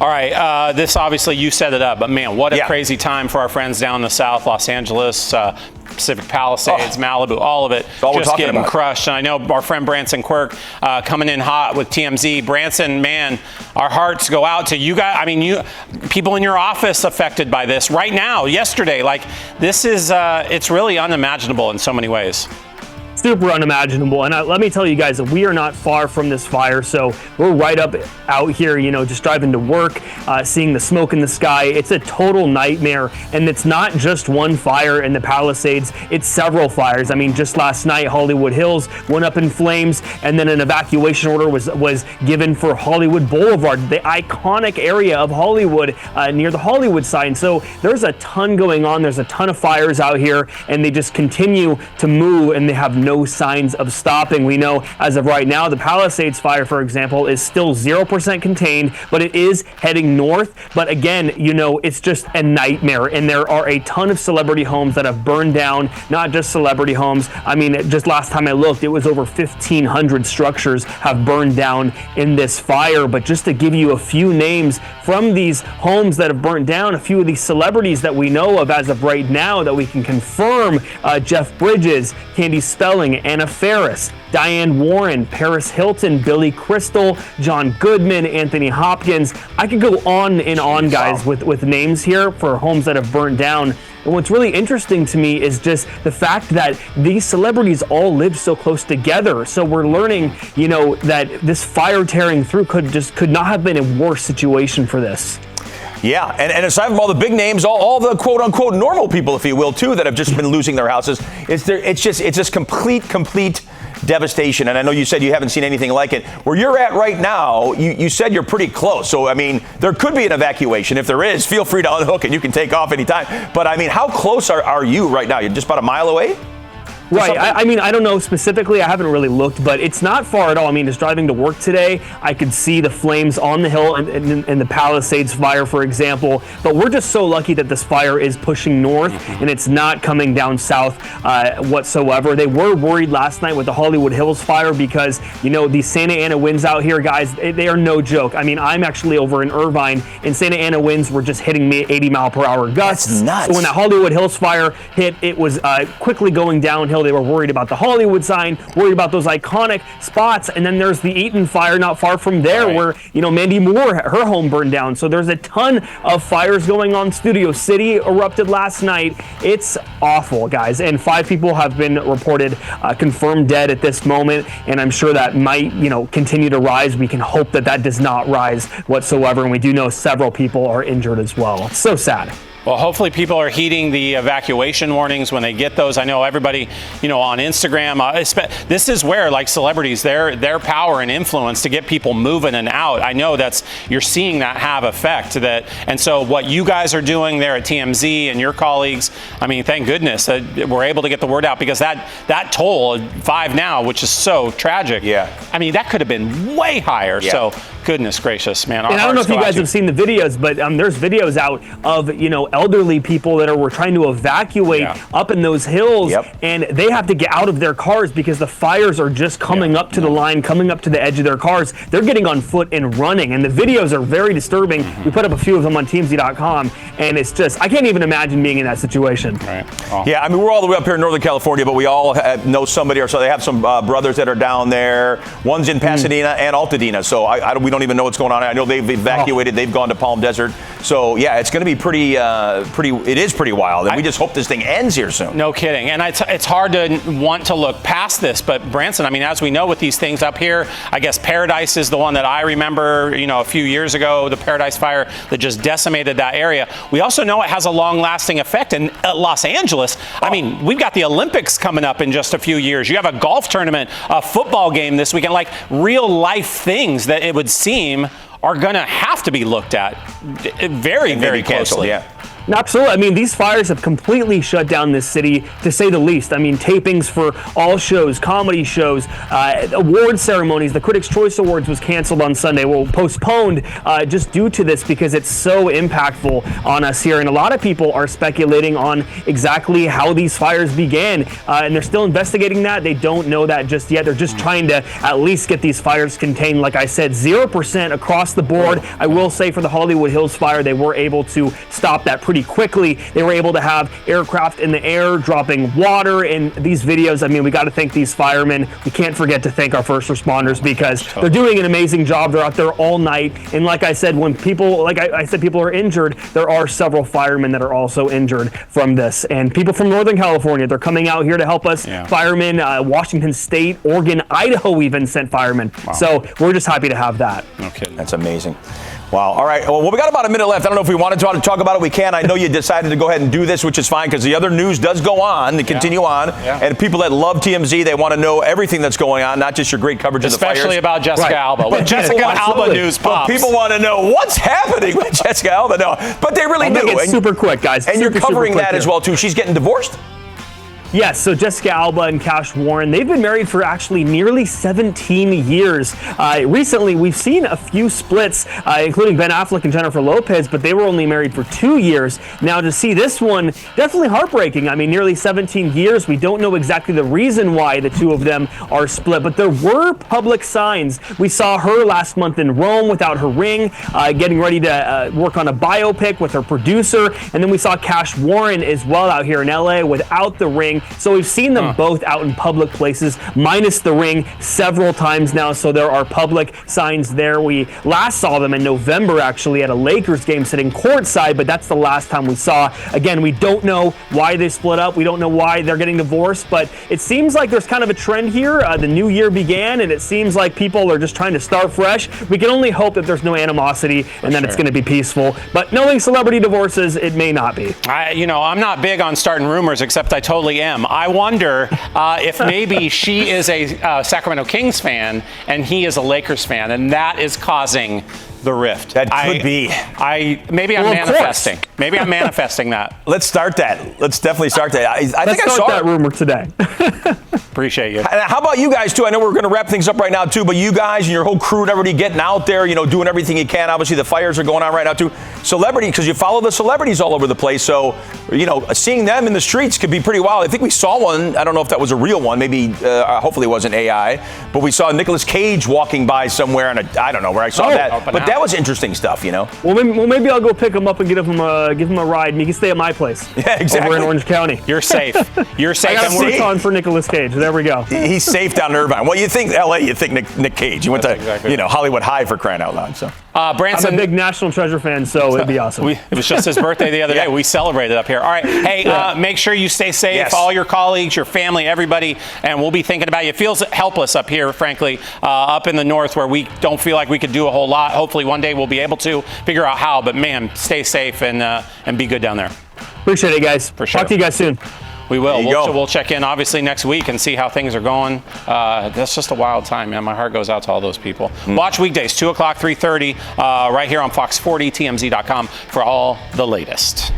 All right, this obviously you set it up, but man, what a crazy time for our friends down in the South, Los Angeles, Pacific Palisades, Malibu, all of it just getting crushed. And I know our friend Branson Quirk coming in hot with TMZ. Branson, man, our hearts go out to you guys. I mean, people in your office affected by this right now, yesterday. Like, this is, it's really unimaginable in so many ways. Super unimaginable. And let me tell you guys that we are not far from this fire. So we're right up out here, you know, just driving to work, seeing the smoke in the sky. It's a total nightmare. And it's not just one fire in the Palisades. It's several fires. I mean, just last night, Hollywood Hills went up in flames, and then an evacuation order was given for Hollywood Boulevard, the iconic area of Hollywood, near the Hollywood sign. So there's a ton going on. There's a ton of fires out here, and they just continue to move, and they have no signs of stopping. We know as of right now, the Palisades fire, for example, is still 0% contained, but it is heading north. But again, you know, it's just a nightmare. And there are a ton of celebrity homes that have burned down, not just celebrity homes. I mean, just last time I looked, it was over 1,500 structures have burned down in this fire. But just to give you a few names from these homes that have burnt down, a few of these celebrities that we know of as of right now that we can confirm: Jeff Bridges, Candy Spelling, Anna Faris, Diane Warren, Paris Hilton, Billy Crystal, John Goodman, Anthony Hopkins. I could go on and on, guys, with names here for homes that have burnt down. And what's really interesting to me is just the fact that these celebrities all live so close together. So we're learning, you know, that this fire tearing through could not have been a worse situation for this. Yeah, and aside from all the big names, all the quote-unquote normal people, if you will, too, that have just been losing their houses, it's just complete devastation. And I know you said you haven't seen anything like it. Where you're at right now, you said you're pretty close. So, I mean, there could be an evacuation. If there is, feel free to unhook and you can take off anytime. But, I mean, how close are you right now? You're just about a mile away? Right. I mean, I don't know specifically. I haven't really looked, but it's not far at all. I mean, just driving to work today, I could see the flames on the hill and the Palisades fire, for example. But we're just so lucky that this fire is pushing north and it's not coming down south whatsoever. They were worried last night with the Hollywood Hills fire because, you know, these Santa Ana winds out here, guys, they are no joke. I mean, I'm actually over in Irvine, and Santa Ana winds were just hitting me 80-mile-per-hour gusts. That's nuts. So when the Hollywood Hills fire hit, it was quickly going downhill. They were worried about the Hollywood sign, worried about those iconic spots. And then there's the Eaton fire not far from there, where, you know, Mandy Moore, her home burned down. So there's a ton of fires going on. Studio City erupted last night. It's awful, guys. And 5 people have been reported confirmed dead at this moment. And I'm sure that might, you know, continue to rise. We can hope that that does not rise whatsoever. And we do know several people are injured as well. It's so sad. Well, hopefully people are heeding the evacuation warnings when they get those. I know everybody, you know, on Instagram, this is where, like, celebrities, their power and influence to get people moving and out. I know you're seeing that have effect. And so what you guys are doing there at TMZ and your colleagues, I mean, thank goodness that we're able to get the word out, because that toll, 5 now, which is so tragic. Yeah. I mean, that could have been way higher. Yeah. So goodness gracious, man. And I don't know if you guys have seen the videos, but there's videos out of, you know, elderly people that were trying to evacuate up in those hills, and they have to get out of their cars because the fires are just coming up to the line, coming up to the edge of their cars. They're getting on foot and running, and the videos are very disturbing. We put up a few of them on TMZ.com, and it's just, I can't even imagine being in that situation. Right. Oh. Yeah, I mean, we're all the way up here in Northern California, but we all know somebody, or so they have some brothers that are down there. One's in Pasadena and Altadena, so we don't even know what's going on. I know they've evacuated. They've gone to Palm Desert. So, yeah, it's going to be pretty wild. And we just hope this thing ends here soon. No kidding. And it's hard to want to look past this. But, Branson, I mean, as we know with these things up here, I guess Paradise is the one that I remember, you know, a few years ago, the Paradise fire that just decimated that area. We also know it has a long-lasting effect in Los Angeles. I mean, we've got the Olympics coming up in just a few years. You have a golf tournament, a football game this weekend, like real-life things that it would seem are going to have to be looked at very, very closely. Yeah. Absolutely. I mean, these fires have completely shut down this city, to say the least. I mean, tapings for all shows, comedy shows, award ceremonies. The Critics' Choice Awards was canceled on Sunday. Well, postponed just due to this because it's so impactful on us here. And a lot of people are speculating on exactly how these fires began. And they're still investigating that. They don't know that just yet. They're just trying to at least get these fires contained. Like I said, 0% across the board. I will say for the Hollywood Hills fire, they were able to stop that pretty quickly. They were able to have aircraft in the air dropping water in these videos. I mean, we got to thank these firemen. We can't forget to thank our first responders because they're doing an amazing job. They're out there all night. And like I said, when people, like I said, people are injured, there are several firemen that are also injured from this. And people from Northern California, they're coming out here to help us. Yeah. Firemen, Washington State, Oregon, Idaho even sent firemen. Wow. So we're just happy to have that. No kidding. That's amazing. Wow. All right. Well, we got about a minute left. I don't know if we wanted to talk about it. We can. I know you decided to go ahead and do this, which is fine because the other news does go on and continue on. Yeah. And people that love TMZ, they want to know everything that's going on, not just your great coverage of the fires. Especially about Jessica Alba. When Jessica Alba news pops. People want to know what's happening with Jessica Alba. No, but they really do. It's super quick, guys. And you're covering that as well, too. She's getting divorced? Yes, so Jessica Alba and Cash Warren, they've been married for actually nearly 17 years. Recently, we've seen a few splits, including Ben Affleck and Jennifer Lopez, but they were only married for 2 years. Now, to see this one, definitely heartbreaking. I mean, nearly 17 years. We don't know exactly the reason why the two of them are split, but there were public signs. We saw her last month in Rome without her ring, getting ready to work on a biopic with her producer, and then we saw Cash Warren as well out here in LA without the ring. So we've seen them both out in public places, minus the ring, several times now. So there are public signs there. We last saw them in November, actually, at a Lakers game sitting courtside, but that's the last time we saw. Again, we don't know why they split up. We don't know why they're getting divorced, but it seems like there's kind of a trend here. The new year began, and it seems like people are just trying to start fresh. We can only hope that there's no animosity and that it's going to be peaceful. But knowing celebrity divorces, it may not be. I'm not big on starting rumors, except I totally am. I wonder if maybe she is a Sacramento Kings fan and he is a Lakers fan, and that is causing the rift. That could be. Maybe I'm manifesting. Maybe I'm manifesting that. Let's start that. Let's definitely start that. I think I saw that rumor today. Appreciate you. How about you guys, too? I know we're going to wrap things up right now, too, but you guys and your whole crew and everybody getting out there, doing everything you can. Obviously, the fires are going on right now, too. Celebrity, because you follow the celebrities all over the place. So, seeing them in the streets could be pretty wild. I think we saw one. I don't know if that was a real one. Maybe, hopefully it wasn't AI. But we saw Nicolas Cage walking by somewhere, and I don't know where I saw that. But that was interesting stuff, Well, maybe I'll go pick him up and give him a ride, and he can stay at my place. Yeah, exactly. Over in Orange County. You're safe. You're safe. I got a work on for Nicolas Cage. There we go. He's safe down in Irvine. Well, you think LA, you think Nick Cage. You went to Hollywood High for crying out loud. So Branson, I'm a big National Treasure fan, so it'd be awesome. It was just his birthday the other day. We celebrated up here. All right. Hey, make sure you stay safe, Yes. all your colleagues, your family, everybody, and we'll be thinking about you. It feels helpless up here, frankly, up in the north where we don't feel like we could do a whole lot. Hopefully one day we'll be able to figure out how, but man, stay safe and be good down there. Appreciate it, guys. For sure. Talk to you guys soon. We will. Go. We'll check in obviously next week and see how things are going. That's just a wild time, man. My heart goes out to all those people. Watch weekdays, 2 o'clock, 3:30, right here on Fox 40, TMZ.com for all the latest.